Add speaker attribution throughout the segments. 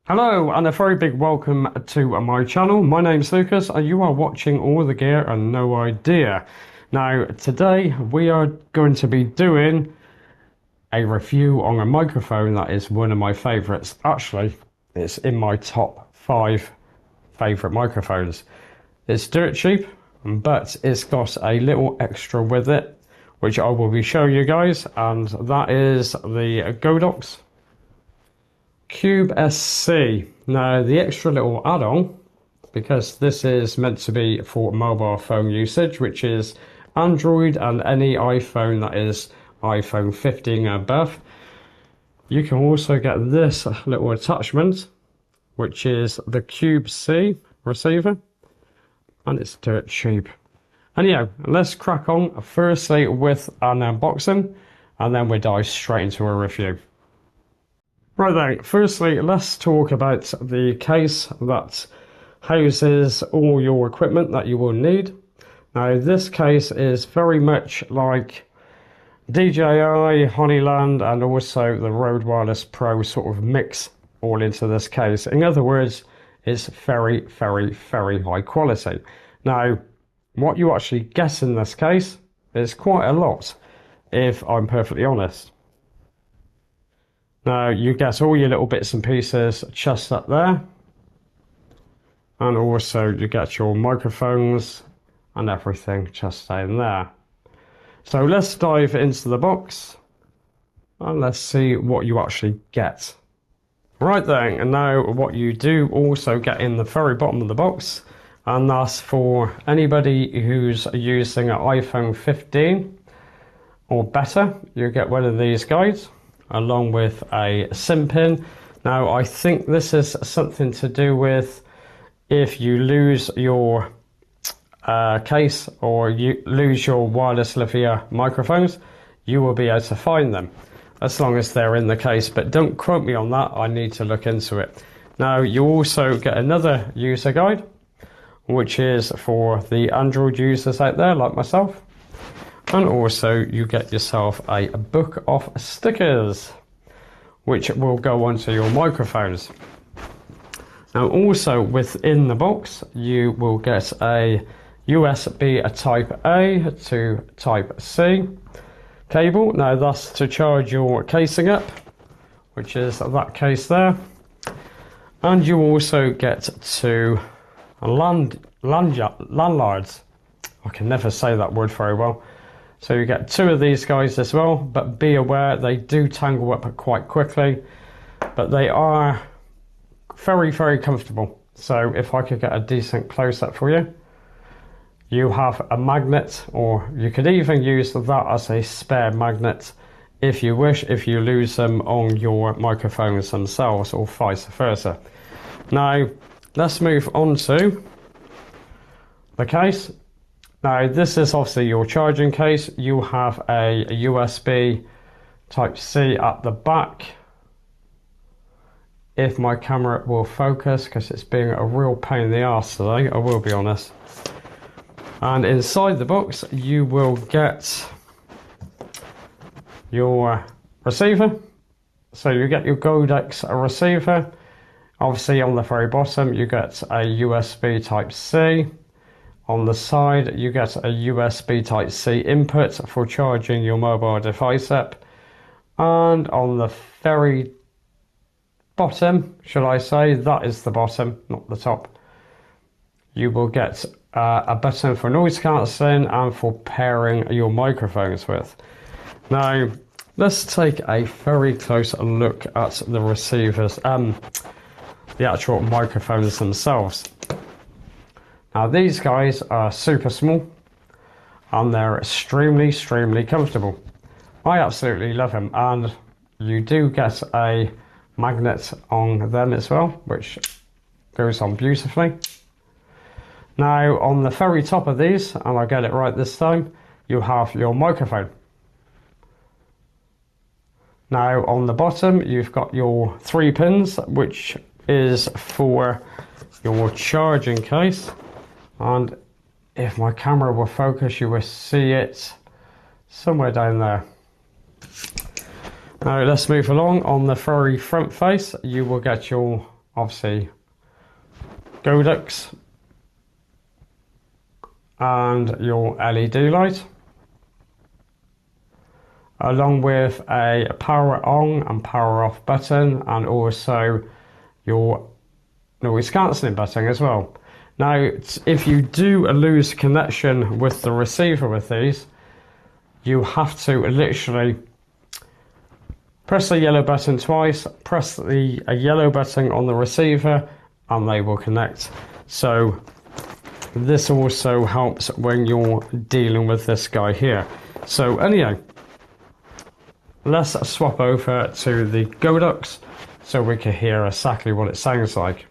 Speaker 1: Hello and a very big welcome to my channel. My name's Lucas and you are watching All the Gear and No Idea. Now today we are going to be doing a review on a microphone that is one of my favourites. Actually, it's in my top 5 favourite microphones. It's dirt cheap, but it's got a little extra with it, which I will be showing you guys, and that is the Godox Cube SC. Now the extra little add-on, because this is meant to be for mobile phone usage, which is Android and any iPhone that is iPhone 15 and above, you can also get this little attachment, which is the Cube-C receiver, and it's dirt cheap. Anyhow, let's crack on firstly with an unboxing and then we dive straight into a review. Right then, firstly, let's talk about the case that houses all your equipment that you will need. Now, this case is very much like DJI, Honeyland, and also the Rode Wireless Pro sort of mix all into this case. In other words, it's very, very, very high quality. Now, what you actually get in this case is quite a lot, if I'm perfectly honest. Now you get all your little bits and pieces just up there, and also you get your microphones and everything just down there. So let's dive into the box and let's see what you actually get. Right then, and now what you do also get in the very bottom of the box, and that's for anybody who's using an iPhone 15 or better, you get one of these guides along with a SIM pin. Now I think this is something to do with if you lose your case or you lose your Wireless Lavalier microphones, you will be able to find them as long as they're in the case, but don't quote me on that, I need to look into it. Now you also get another user guide, which is for the Android users out there like myself. And also you get yourself a book of stickers, which will go onto your microphones. Now also within the box, you will get a USB Type A to Type C cable. Now that's to charge your casing up, which is that case there. And you also get two landlords. I can never say that word very well. So you get two of these guys as well, but be aware they do tangle up quite quickly, but they are very, very comfortable. So if I could get a decent close-up for you, you have a magnet, or you could even use that as a spare magnet if you wish, if you lose them on your microphones themselves or vice versa. Now let's move on to the case. Now this is obviously your charging case. You have a USB Type C at the back. If my camera will focus, because it's being a real pain in the arse today, I will be honest. And inside the box you will get your receiver. So you get your Godox receiver. Obviously on the very bottom you get a USB Type C. On the side you get a USB Type C input for charging your mobile device up. And on the very bottom, should I say, that is the bottom, not the top, you will get a button for noise cancelling and for pairing your microphones with. Now let's take a very close look at the receivers, the actual microphones themselves. Now these guys are super small and they're extremely comfortable. I absolutely love them, and you do get a magnet on them as well, which goes on beautifully. Now on the very top of these, and I get it right this time, you have your microphone. Now on the bottom you've got your 3 pins, which is for your charging case. And if my camera will focus, you will see it somewhere down there. Now let's move along. On the very front face, you will get your obviously Godox and your LED light, along with a power on and power off button, and also your noise cancelling button as well. Now, if you do lose connection with the receiver with these, you have to literally press the yellow button twice, press the yellow button on the receiver, and they will connect. So this also helps when you're dealing with this guy here. So anyhow, let's swap over to the Godox so we can hear exactly what it sounds like.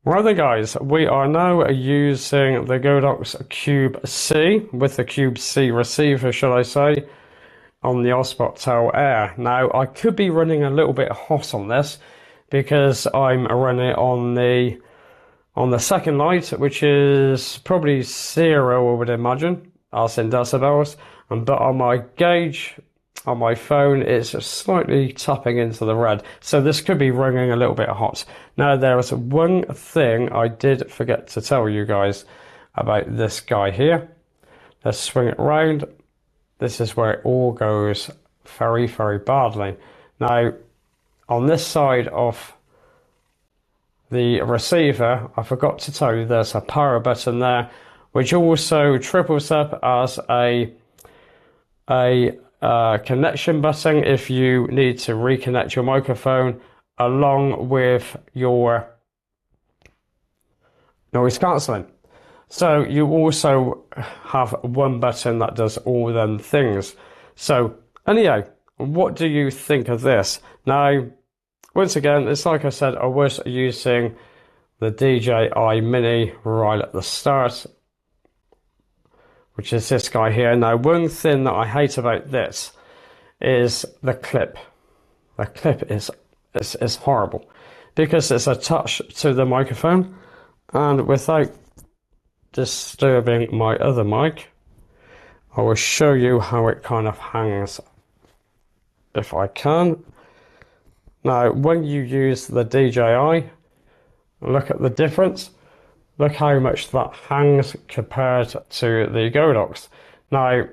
Speaker 1: Right then guys, we are now using the Godox Cube-C with the Cube-C receiver, should I say, on the Osspot Tail Air. Now I could be running a little bit hot on this because I'm running it on the second light, which is probably 0, I would imagine, as in decibels, but on my gauge on my phone it's slightly tapping into the red, so this could be running a little bit hot. Now there is one thing I did forget to tell you guys about this guy here. Let's swing it round. This is where it all goes very, very badly. Now on this side of the receiver, I forgot to tell you there's a power button there, which also triples up as a connection button if you need to reconnect your microphone, along with your noise cancelling. So you also have one button that does all them things. So anyhow, what do you think of this? Now, once again, it's like I said, I was using the DJI Mini right at the start, which is this guy here. Now, one thing that I hate about this is the clip. The clip is horrible because it's attached to the microphone, and without disturbing my other mic, I will show you how it kind of hangs if I can. Now, when you use the DJI, look at the difference. Look how much that hangs compared to the Godox. Now,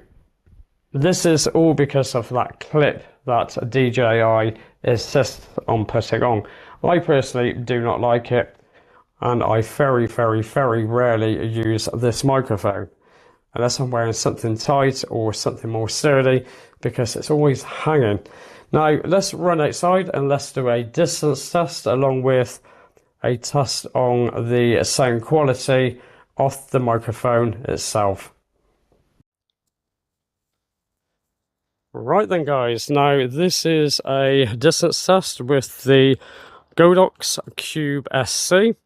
Speaker 1: this is all because of that clip that DJI insists on putting on. I personally do not like it, and I very, very, very rarely use this microphone unless I'm wearing something tight or something more sturdy, because it's always hanging. Now, let's run outside and let's do a distance test along with a test on the sound quality of the microphone itself. Right then guys, now this is a distance test with the Godox Cube SC.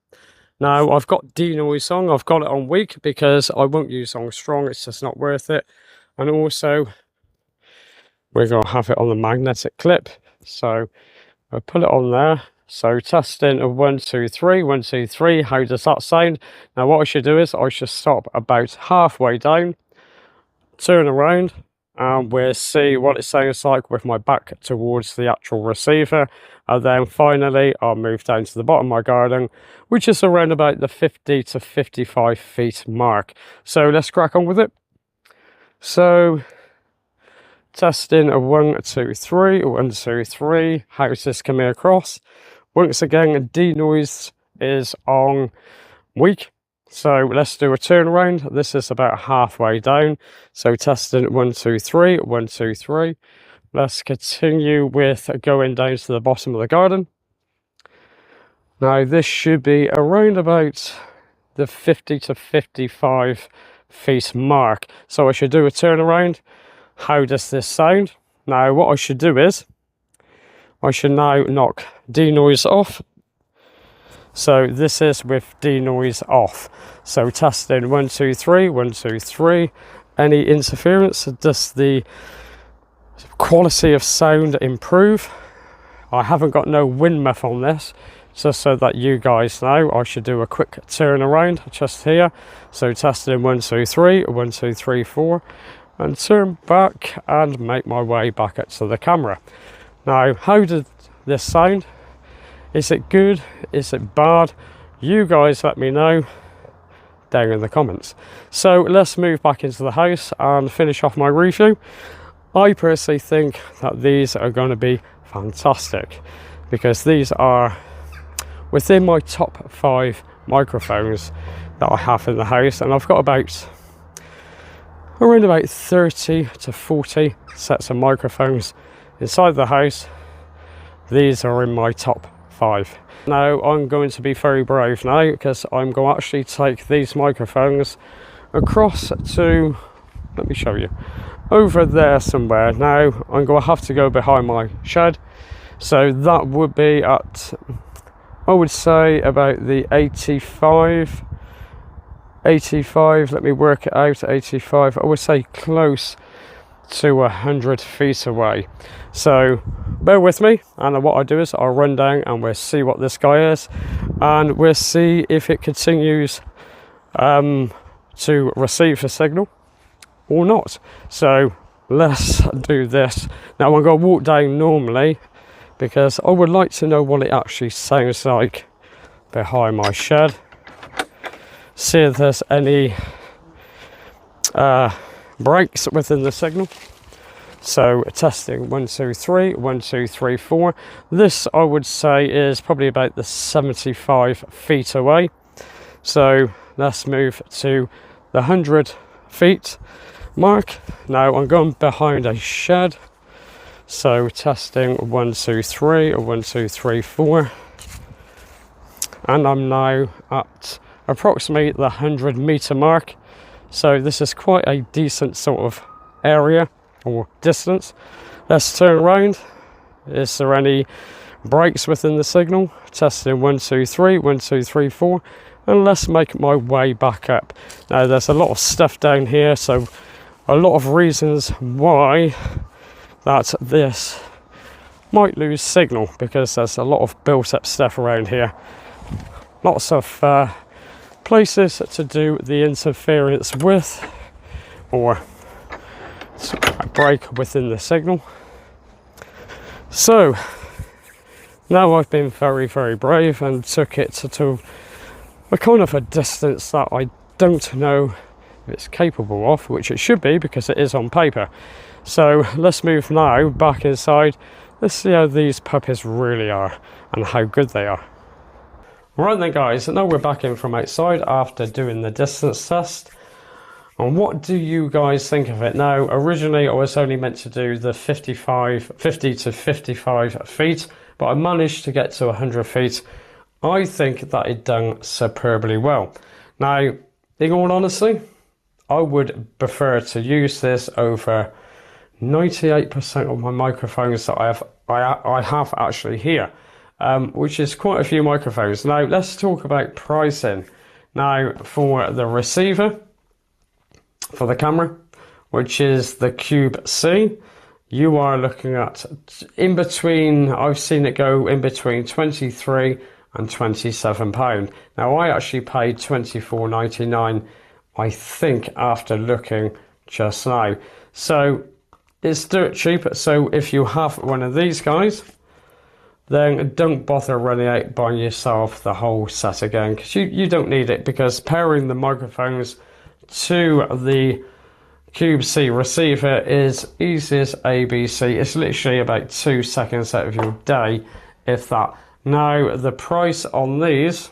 Speaker 1: Now I've got denoise on, I've got it on weak because I won't use on strong, it's just not worth it. And also we're going to have it on the magnetic clip, so I'll put it on there. So testing of 1, 2, 3, 1, 2, 3, how does that sound? Now what I should do is I should stop about halfway down, turn around, and we'll see what it sounds like with my back towards the actual receiver. And then finally I'll move down to the bottom of my garden, which is around about the 50 to 55 feet mark. So let's crack on with it. So testing of 1, 2, 3, 1, 2, 3, how's this coming across? Once again, denoise is on weak. So let's do a turnaround. This is about halfway down. So testing 1, 2, 3, 1, 2, 3. Let's continue with going down to the bottom of the garden. Now this should be around about the 50 to 55 feet mark. So I should do a turnaround. How does this sound? Now what I should do is I should now knock denoise off. So this is with denoise off. So testing 1, 2, 3, 1, 2, 3. Any interference? Does the quality of sound improve? I haven't got no wind muff on this, just so that you guys know. I should do a quick turn around just here. So testing 1, 2, 3, 1, 2, 3, 4, and turn back and make my way back up to the camera. Now, how did this sound? Is it good? Is it bad? You guys let me know down in the comments. So let's move back into the house and finish off my review. I personally think that these are going to be fantastic because these are within my top 5 microphones that I have in the house, and I've got around about 30 to 40 sets of microphones inside the house. These are in my top 5. Now I'm going to be very brave now because I'm going to actually take these microphones across to, let me show you, over there somewhere. Now I'm going to have to go behind my shed, so that would be at, I would say, about the 85, let me work it out, 85, I would say close to 100 feet away. So bear with me, and what I do is I'll run down and we'll see what this guy is, and we'll see if it continues to receive a signal or not. So let's do this. Now I'm going to walk down normally because I would like to know what it actually sounds like behind my shed. See if there's any breaks within the signal. So testing 1 2 3, 1 2 3 4. This I would say is probably about the 75 feet away. So let's move to the 100 feet mark. Now I'm going behind a shed. So testing 1 2 3, 1 2 3 4, and I'm now at approximately the 100 meter mark. So this is quite a decent sort of area or distance. Let's turn around. Is there any breaks within the signal? Testing 1 2 3, 1 2 3 4, and let's make my way back up. Now there's a lot of stuff down here, so a lot of reasons why that this might lose signal, because there's a lot of built up stuff around here. Lots of places to do the interference with, or a break within the signal. So now I've been very brave and took it to a kind of a distance that I don't know if it's capable of, which it should be because it is on paper. So let's move now back inside. Let's see how these puppies really are and how good they are. Right then guys, now we're back in from outside after doing the distance test. And what do you guys think of it? Now originally I was only meant to do the 50 to 55 feet, but I managed to get to 100 feet. I think that it done superbly well. Now in all honesty, I would prefer to use this over 98% of my microphones that I have actually here, which is quite a few microphones. Now let's talk about pricing. Now for the receiver, for the camera, which is the Cube-C, you are looking at in between, I've seen it go in between £23 and £27. Now I actually paid £24.99, I think, after looking just now. So it's dirt cheap. So if you have one of these guys, then don't bother running out buying yourself the whole set again, because you don't need it, because pairing the microphones to the Cube-C receiver is easy as ABC. It's literally about 2 seconds out of your day, if that. Now the price on these,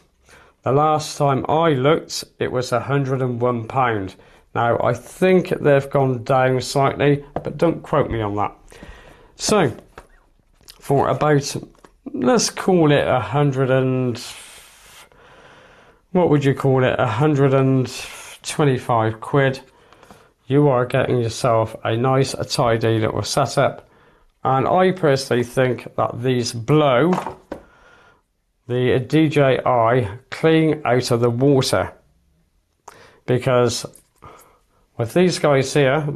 Speaker 1: the last time I looked, it was £101. Now I think they've gone down slightly, but don't quote me on that. So for about, let's call it 100 and, what would you call it, 125 quid, you are getting yourself a nice tidy little setup. And I personally think that these blow the DJI clean out of the water, because with these guys here,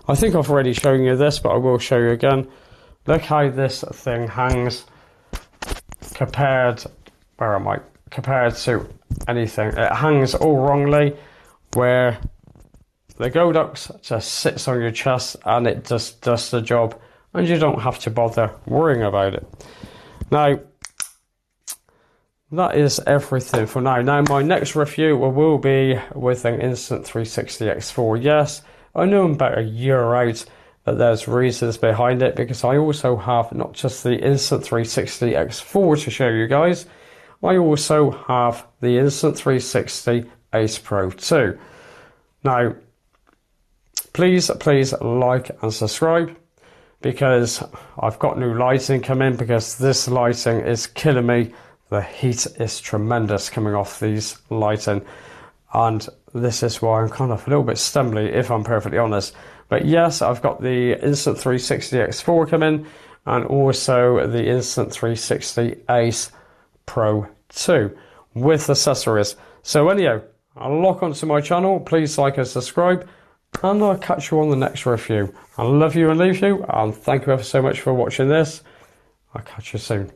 Speaker 1: I think I've already shown you this, but I will show you again. Look how this thing hangs compared to anything. It hangs all wrongly, where the Godox just sits on your chest and it just does the job, and you don't have to bother worrying about it. Now that is everything for now. Now, my next review will be with an Instant360 X4. Yes, I know I'm about a year out, but there's reasons behind it, because I also have not just the Instant360 X4 to show you guys, I also have the Instant360 Ace Pro 2. Now, please like and subscribe, because I've got new lighting coming, because this lighting is killing me. The heat is tremendous coming off these lighting, and this is why I'm kind of a little bit stumbly, if I'm perfectly honest. But yes, I've got the Instant360 X4 coming, and also the Instant360 Ace Pro 2 with accessories. So anyhow, I'll lock onto my channel. Please like and subscribe, and I'll catch you on the next review. I love you and leave you, and thank you ever so much for watching this. I'll catch you soon.